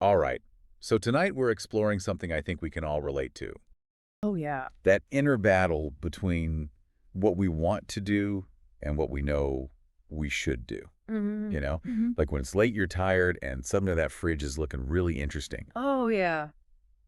All right. So tonight we're exploring something I think we can all relate to. Oh, yeah. That inner battle between what we want to do and what we know we should do. Mhm. Mhm. Like when it's late, you're tired, and suddenly that fridge is looking really interesting. Oh, yeah.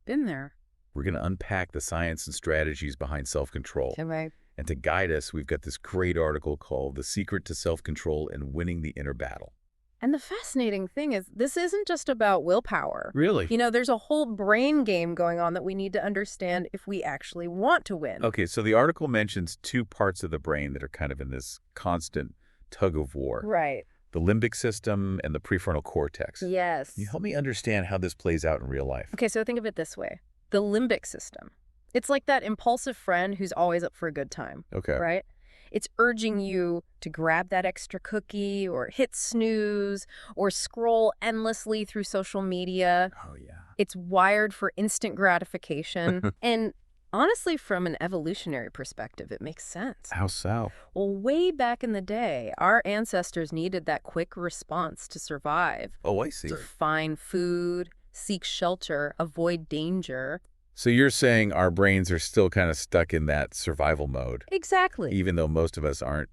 Been there. We're going to unpack the science and strategies behind self-control. Okay, right. And to guide us, we've got this great article called The Secret to Self-Control and Winning the Inner Battle. And the fascinating thing is, this isn't just about willpower. Really? There's a whole brain game going on that we need to understand if we actually want to win. Okay, so the article mentions two parts of the brain that are kind of in this constant tug of war. Right. The limbic system and the prefrontal cortex. Yes. Can you help me understand how this plays out in real life? Okay, so think of it this way. The limbic system. It's like that impulsive friend who's always up for a good time, Okay. right? It's urging you to grab that extra cookie or hit snooze or scroll endlessly through social media. Oh, yeah. It's wired for instant gratification. And honestly, from an evolutionary perspective, it makes sense. How so? Well, way back in the day, our ancestors needed that quick response to survive, Oh, I see. to find food, seek shelter, avoid danger. So you're saying our brains are still kind of stuck in that survival mode, Exactly. even though most of us aren't,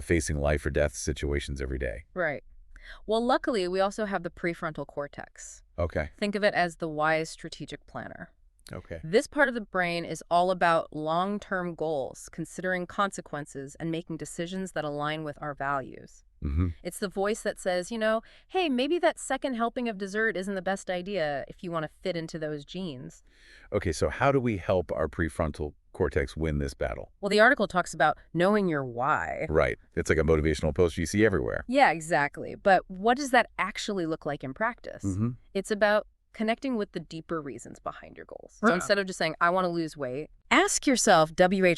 facing life or death situations every day. Right. Well, luckily, we also have the prefrontal cortex. Okay. Think of it as the wise strategic planner. Okay. This part of the brain is all about long-term goals, considering consequences, and making decisions that align with our values. Mm-hmm. It's the voice that says, hey, maybe that second helping of dessert isn't the best idea if you want to fit into those genes. Okay, so how do we help our prefrontal cortex win this battle? Well, the article talks about knowing your why. Right. It's like a motivational poster you see everywhere. Yeah, exactly. But what does that actually look like in practice? Mm-hmm. It's about connecting with the deeper reasons behind your goals. So Right. instead of just saying, I want to lose weight, ask yourself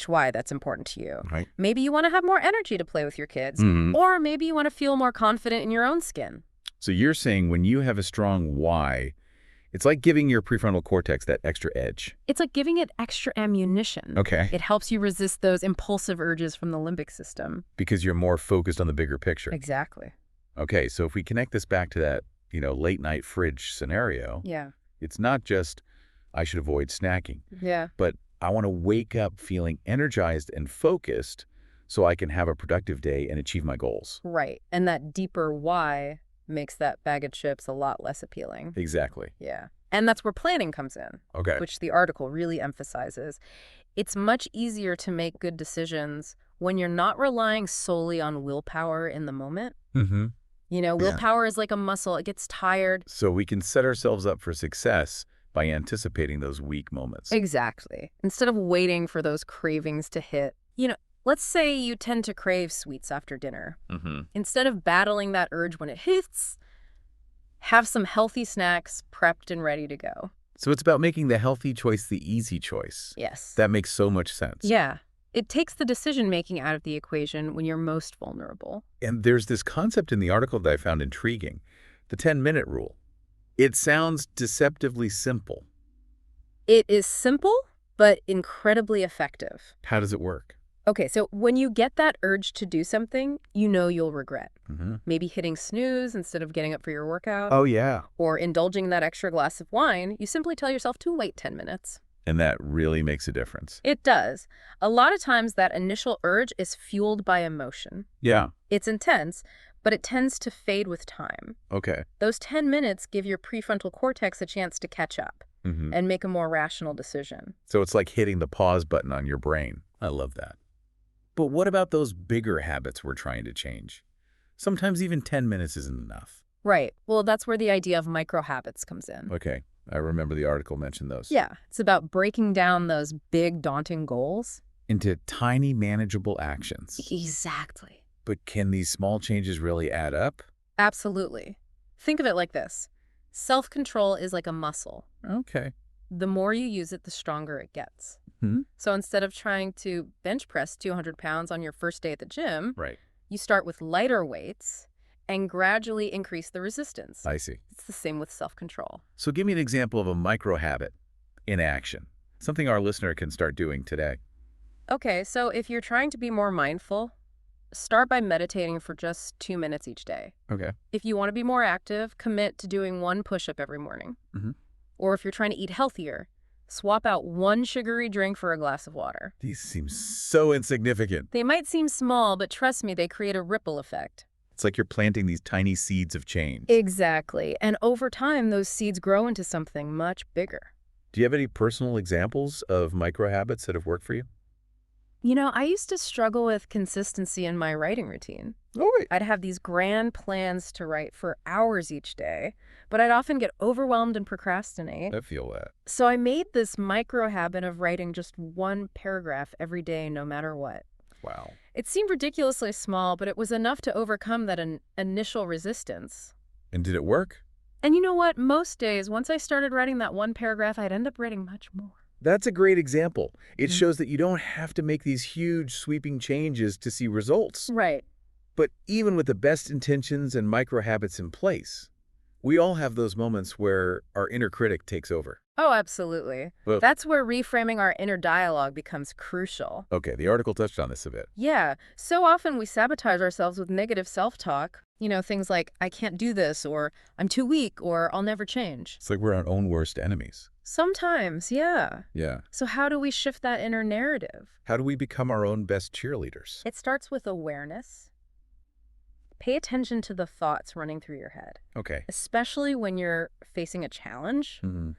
why that's important to you. Right. Maybe you want to have more energy to play with your kids, Mm-hmm. or maybe you want to feel more confident in your own skin. So you're saying when you have a strong why, it's like giving your prefrontal cortex that extra edge. It's like giving it extra ammunition. Okay. It helps you resist those impulsive urges from the limbic system. Because you're more focused on the bigger picture. Exactly. Okay, so if we connect this back to that, late night fridge scenario, Yeah. it's not just I should avoid snacking, Yeah. but I want to wake up feeling energized and focused so I can have a productive day and achieve my goals. Right. And that deeper why makes that bag of chips a lot less appealing. Exactly. Yeah. And that's where planning comes in, Okay. which the article really emphasizes. It's much easier to make good decisions when you're not relying solely on willpower in the moment. Mm-hmm. Willpower is like a muscle. It gets tired. So we can set ourselves up for success by anticipating those weak moments. Exactly. Instead of waiting for those cravings to hit. Let's say you tend to crave sweets after dinner. Mm-hmm. Instead of battling that urge when it hits, have some healthy snacks prepped and ready to go. So it's about making the healthy choice the easy choice. Yes. That makes so much sense. Yeah. It takes the decision-making out of the equation when you're most vulnerable. And there's this concept in the article that I found intriguing, the 10-minute rule. It sounds deceptively simple. It is simple, but incredibly effective. How does it work? Okay, so when you get that urge to do something, you'll regret. Mm-hmm. Maybe hitting snooze instead of getting up for your workout. Oh, yeah. Or indulging that extra glass of wine, you simply tell yourself to wait 10 minutes. And that really makes a difference. It does. A lot of times that initial urge is fueled by emotion. Yeah. It's intense, but it tends to fade with time. Okay. Those 10 minutes give your prefrontal cortex a chance to catch up Mm-hmm. and make a more rational decision. So it's like hitting the pause button on your brain. I love that. But what about those bigger habits we're trying to change? Sometimes even 10 minutes isn't enough. Right. Well, that's where the idea of micro habits comes in. Okay. I remember the article mentioned those. Yeah. It's about breaking down those big, daunting goals. Into tiny, manageable actions. Exactly. But can these small changes really add up? Absolutely. Think of it like this. Self-control is like a muscle. Okay. The more you use it, the stronger it gets. Hmm? So instead of trying to bench press 200 pounds on your first day at the gym, Right. you start with lighter weights and gradually increase the resistance. I see. It's the same with self-control. So give me an example of a micro habit in action. Something our listener can start doing today. Okay, so if you're trying to be more mindful, start by meditating for just 2 minutes each day. Okay. If you want to be more active, commit to doing one push-up every morning. Mm-hmm. Or if you're trying to eat healthier, swap out one sugary drink for a glass of water. These seem so insignificant. They might seem small, but trust me, they create a ripple effect. It's like you're planting these tiny seeds of change. Exactly. And over time, those seeds grow into something much bigger. Do you have any personal examples of micro habits that have worked for you? I used to struggle with consistency in my writing routine. Oh, wait. I'd have these grand plans to write for hours each day, but I'd often get overwhelmed and procrastinate. I feel that. So I made this micro habit of writing just one paragraph every day, no matter what. Wow. It seemed ridiculously small, but it was enough to overcome that initial resistance. And did it work? And you know what? Most days, once I started writing that one paragraph, I'd end up writing much more. That's a great example. It Mhm. shows that you don't have to make these huge, sweeping changes to see results. Right. But even with the best intentions and micro habits in place, we all have those moments where our inner critic takes over. Oh, absolutely. Well, That's where reframing our inner dialogue becomes crucial. okay, the article touched on this a bit. Yeah, so often we sabotage ourselves with negative self-talk. Things like, I can't do this, or I'm too weak, or I'll never change. It's like we're our own worst enemies. Sometimes, yeah. Yeah. So how do we shift that inner narrative? How do we become our own best cheerleaders? It starts with awareness. Pay attention to the thoughts running through your head, Okay. especially when you're facing a challenge. Mm-hmm.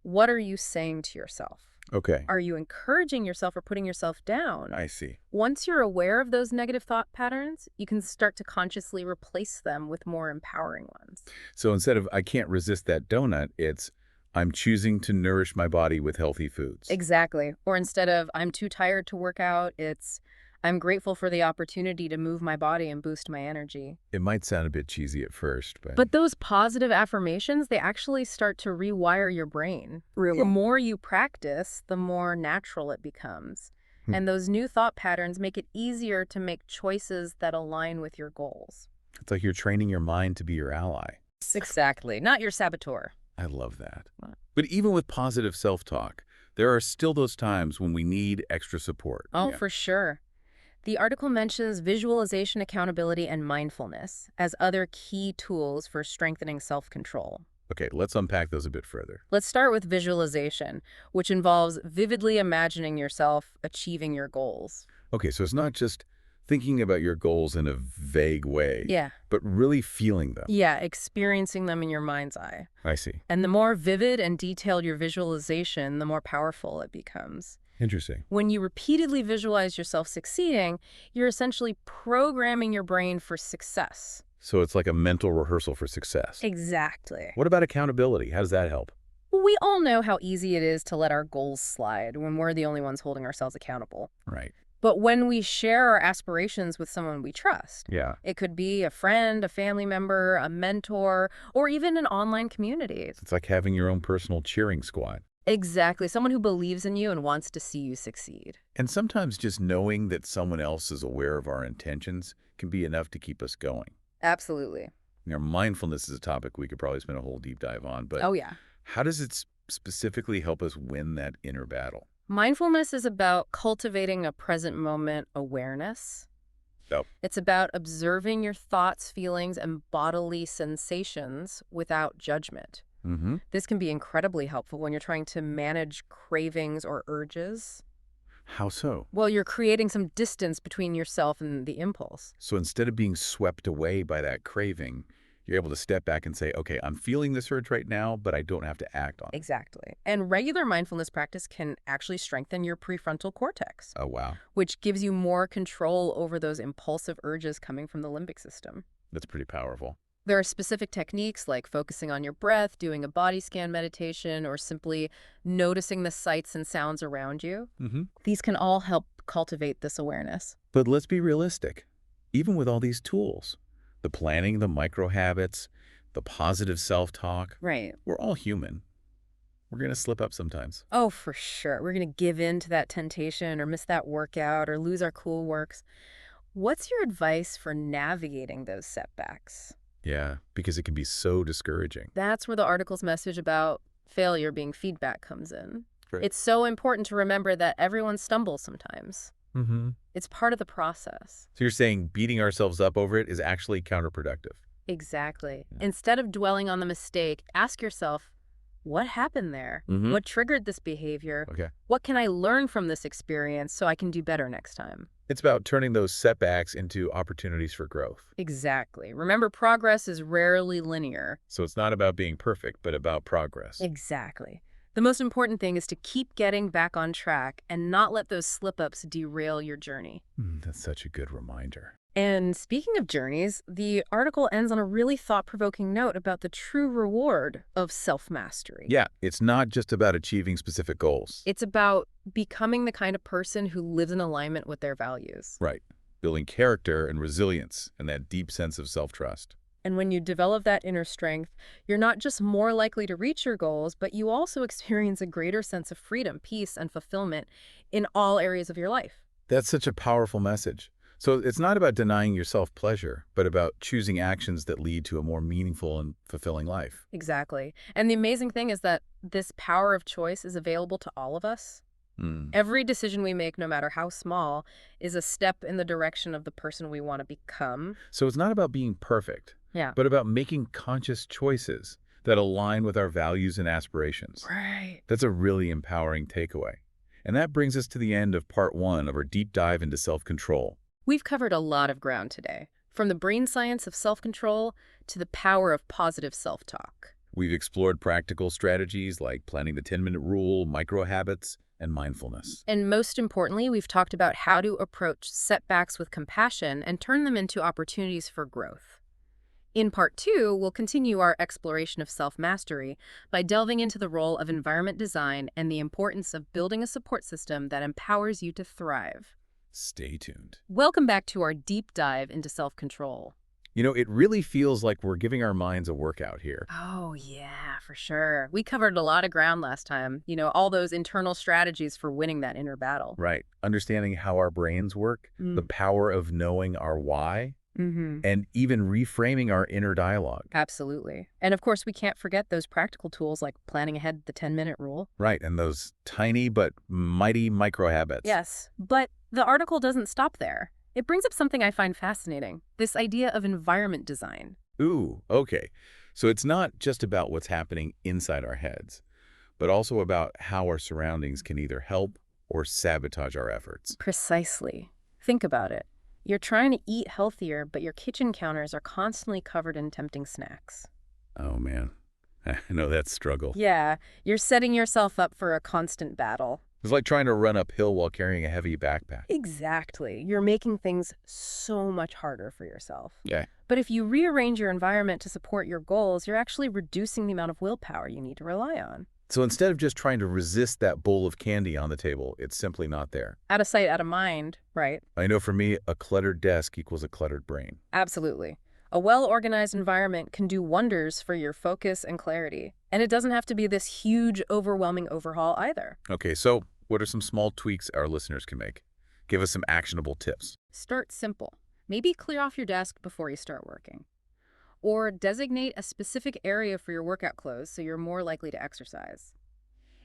What are you saying to yourself? Okay. Are you encouraging yourself or putting yourself down? I see. Once you're aware of those negative thought patterns, you can start to consciously replace them with more empowering ones. So instead of I can't resist that donut, it's I'm choosing to nourish my body with healthy foods. Exactly. Or instead of I'm too tired to work out, it's I'm grateful for the opportunity to move my body and boost my energy. It might sound a bit cheesy at first, But those positive affirmations, they actually start to rewire your brain. really? The more you practice, the more natural it becomes. And those new thought patterns make it easier to make choices that align with your goals. It's like you're training your mind to be your ally. Exactly. Not your saboteur. I love that. What? But even with positive self-talk, there are still those times when we need extra support. Oh, Yeah. for sure. The article mentions visualization, accountability, and mindfulness as other key tools for strengthening self-control. Okay, let's unpack those a bit further. Let's start with visualization, which involves vividly imagining yourself achieving your goals. Okay, so it's not just thinking about your goals in a vague way, Yeah. but really feeling them. Yeah, experiencing them in your mind's eye. I see. And the more vivid and detailed your visualization, the more powerful it becomes. Interesting. When you repeatedly visualize yourself succeeding, you're essentially programming your brain for success. So it's like a mental rehearsal for success. Exactly. What about accountability? How does that help? We all know how easy it is to let our goals slide when we're the only ones holding ourselves accountable. Right. But when we share our aspirations with someone we trust, Yeah. it could be a friend, a family member, a mentor, or even an online community. It's like having your own personal cheering squad. Exactly. Someone who believes in you and wants to see you succeed. And sometimes just knowing that someone else is aware of our intentions can be enough to keep us going. Absolutely. Mindfulness is a topic we could probably spend a whole deep dive on, but Oh, yeah. how does it specifically help us win that inner battle? Mindfulness is about cultivating a present moment awareness. Oh. It's about observing your thoughts, feelings, and bodily sensations without judgment. Mm-hmm. This can be incredibly helpful when you're trying to manage cravings or urges. How so? Well, you're creating some distance between yourself and the impulse. So instead of being swept away by that craving, you're able to step back and say, okay, I'm feeling this urge right now, but I don't have to act on it. Exactly. And regular mindfulness practice can actually strengthen your prefrontal cortex, Oh, wow. which gives you more control over those impulsive urges coming from the limbic system. That's pretty powerful. There are specific techniques like focusing on your breath, doing a body scan meditation, or simply noticing the sights and sounds around you. Mm-hmm. These can all help cultivate this awareness. But let's be realistic. Even with all these tools, the planning, the micro habits, the positive self-talk, Right. we're all human. We're going to slip up sometimes. Oh, for sure. We're going to give in to that temptation or miss that workout or lose our cool works. What's your advice for navigating those setbacks? Yeah, because it can be so discouraging. That's where the article's message about failure being feedback comes in. Right. It's so important to remember that everyone stumbles sometimes. Mm-hmm. It's part of the process. So you're saying beating ourselves up over it is actually counterproductive. Exactly. Yeah. Instead of dwelling on the mistake, ask yourself, what happened there? Mm-hmm. What triggered this behavior? Okay. What can I learn from this experience so I can do better next time? It's about turning those setbacks into opportunities for growth. Exactly. Remember, progress is rarely linear. So it's not about being perfect, but about progress. Exactly. The most important thing is to keep getting back on track and not let those slip-ups derail your journey. That's such a good reminder. And speaking of journeys, the article ends on a really thought-provoking note about the true reward of self-mastery. Yeah, it's not just about achieving specific goals. It's about becoming the kind of person who lives in alignment with their values. Right. Building character and resilience and that deep sense of self-trust. And when you develop that inner strength, you're not just more likely to reach your goals, but you also experience a greater sense of freedom, peace, and fulfillment in all areas of your life. That's such a powerful message. So it's not about denying yourself pleasure, but about choosing actions that lead to a more meaningful and fulfilling life. Exactly. And the amazing thing is that this power of choice is available to all of us. Mm. Every decision we make, no matter how small, is a step in the direction of the person we want to become. So it's not about being perfect, Yeah. but about making conscious choices that align with our values and aspirations. Right. That's a really empowering takeaway. And that brings us to the end of part 1 of our deep dive into self-control. We've covered a lot of ground today, from the brain science of self-control to the power of positive self-talk. We've explored practical strategies like planning the 10-minute rule, micro-habits, and mindfulness. And most importantly, we've talked about how to approach setbacks with compassion and turn them into opportunities for growth. In part 2, we'll continue our exploration of self-mastery by delving into the role of environment design and the importance of building a support system that empowers you to thrive. Stay tuned. Welcome back to our deep dive into self-control. You know, it really feels like we're giving our minds a workout here. Oh, yeah, for sure. We covered a lot of ground last time. All those internal strategies for winning that inner battle. Right. Understanding how our brains work, the power of knowing our why, and even reframing our inner dialogue. Absolutely. And of course, we can't forget those practical tools like planning ahead, the 10-minute rule. Right, and those tiny but mighty micro-habits. Yes, but the article doesn't stop there. It brings up something I find fascinating, this idea of environment design. Ooh, okay. So it's not just about what's happening inside our heads, but also about how our surroundings can either help or sabotage our efforts. Precisely. Think about it. You're trying to eat healthier, but your kitchen counters are constantly covered in tempting snacks. Oh, man. I know that struggle. Yeah, you're setting yourself up for a constant battle. It's like trying to run uphill while carrying a heavy backpack. Exactly. You're making things so much harder for yourself. Yeah. But if you rearrange your environment to support your goals, you're actually reducing the amount of willpower you need to rely on. So instead of just trying to resist that bowl of candy on the table, it's simply not there. Out of sight, out of mind, right? I know for me, a cluttered desk equals a cluttered brain. Absolutely. A well-organized environment can do wonders for your focus and clarity. And it doesn't have to be this huge, overwhelming overhaul either. Okay, so what are some small tweaks our listeners can make? Give us some actionable tips. Start simple. Maybe clear off your desk before you start working. Or designate a specific area for your workout clothes so you're more likely to exercise.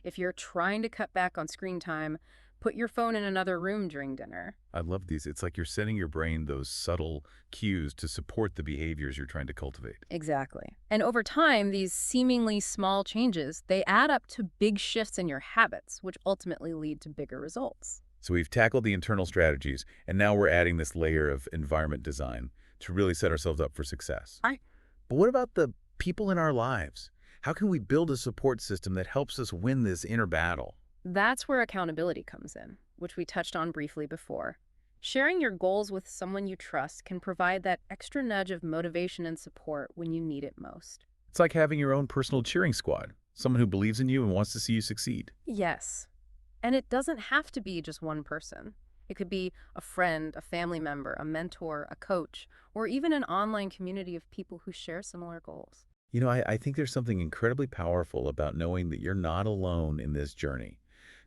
If you're trying to cut back on screen time, put your phone in another room during dinner. I love these. It's like you're setting your brain those subtle cues to support the behaviors you're trying to cultivate. Exactly. And over time, these seemingly small changes, they add up to big shifts in your habits, which ultimately lead to bigger results. So we've tackled the internal strategies, and now we're adding this layer of environment design to really set ourselves up for success. But what about the people in our lives? How can we build a support system that helps us win this inner battle? That's where accountability comes in, which we touched on briefly before. Sharing your goals with someone you trust can provide that extra nudge of motivation and support when you need it most. It's like having your own personal cheering squad, someone who believes in you and wants to see you succeed. Yes. And it doesn't have to be just one person. It could be a friend, a family member, a mentor, a coach, or even an online community of people who share similar goals. You know, I think there's something incredibly powerful about knowing that you're not alone in this journey,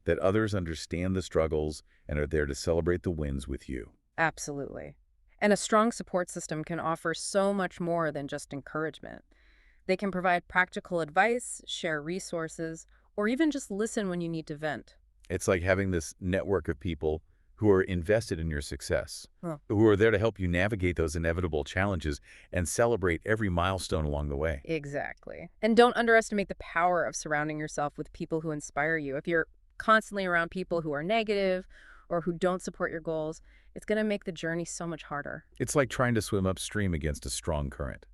that others understand the struggles and are there to celebrate the wins with you. Absolutely. And a strong support system can offer so much more than just encouragement. They can provide practical advice, share resources, or even just listen when you need to vent. It's like having this network of people who are invested in your success, Huh. who are there to help you navigate those inevitable challenges and celebrate every milestone along the way. Exactly. And don't underestimate the power of surrounding yourself with people who inspire you. If you're constantly around people who are negative or who don't support your goals, it's going to make the journey so much harder. It's like trying to swim upstream against a strong current.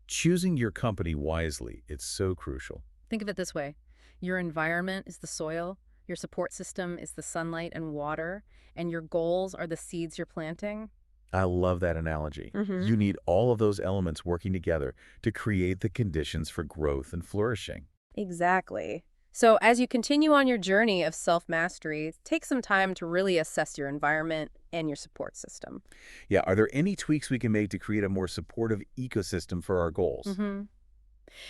Choosing your company wisely, it's so crucial. Think of it this way. Your environment is the soil, your support system is the sunlight and water, and your goals are the seeds you're planting. I love that analogy. Mm-hmm. You need all of those elements working together to create the conditions for growth and flourishing. Exactly. So as you continue on your journey of self-mastery, take some time to really assess your environment and your support system. Yeah, are there any tweaks we can make to create a more supportive ecosystem for our goals? Mm-hmm.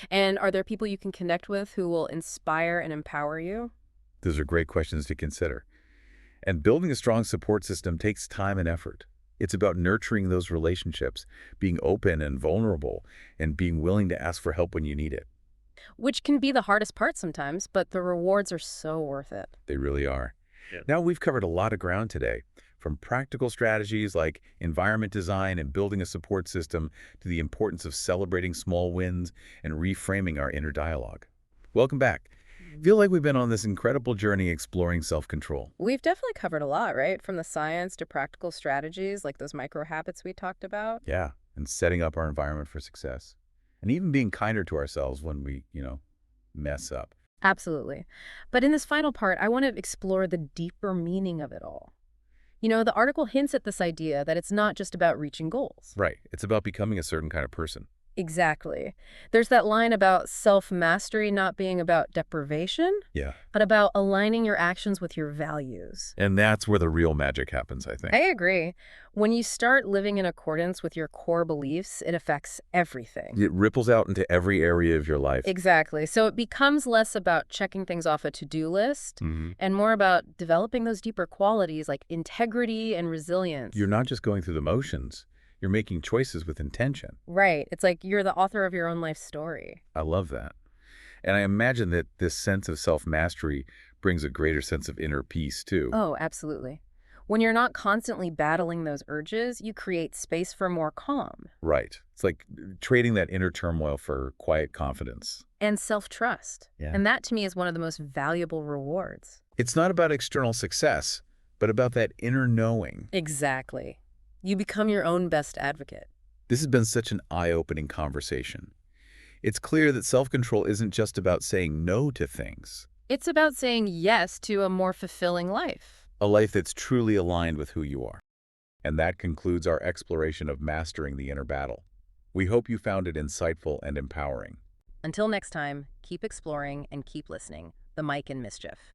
And are there people you can connect with who will inspire and empower you? Those are great questions to consider. And building a strong support system takes time and effort. It's about nurturing those relationships, being open and vulnerable, and being willing to ask for help when you need it. Which can be the hardest part sometimes, but the rewards are so worth it. They really are. Yeah. Now, we've covered a lot of ground today, from practical strategies like environment design and building a support system to the importance of celebrating small wins and reframing our inner dialogue. Welcome back. Feel like we've been on this incredible journey exploring self-control. We've definitely covered a lot, right? From the science to practical strategies like those micro habits we talked about. Yeah, and setting up our environment for success. And even being kinder to ourselves when we, mess up. Absolutely. But in this final part, I want to explore the deeper meaning of it all. The article hints at this idea that it's not just about reaching goals. Right. It's about becoming a certain kind of person. Exactly. There's that line about self-mastery not being about deprivation, Yeah. but about aligning your actions with your values. And that's where the real magic happens, I think. I agree. When you start living in accordance with your core beliefs, it affects everything. It ripples out into every area of your life. Exactly. So it becomes less about checking things off a to-do list Mhm. and more about developing those deeper qualities like integrity and resilience. You're not just going through the motions. You're making choices with intention. Right. It's like you're the author of your own life story. I love that. And I imagine that this sense of self-mastery brings a greater sense of inner peace, too. Oh, absolutely. When you're not constantly battling those urges, you create space for more calm Right. It's like trading that inner turmoil for quiet confidence. and self-trust. Yeah. And that to me is one of the most valuable rewards. It's not about external success, but about that inner knowing. Exactly. You become your own best advocate. This has been such an eye-opening conversation. It's clear that self-control isn't just about saying no to things, It's about saying yes to a more fulfilling life. a life that's truly aligned with who you are. And that concludes our exploration of mastering the inner battle. We hope you found it insightful and empowering. Until next time, keep exploring and keep listening. The Mike and Mischief.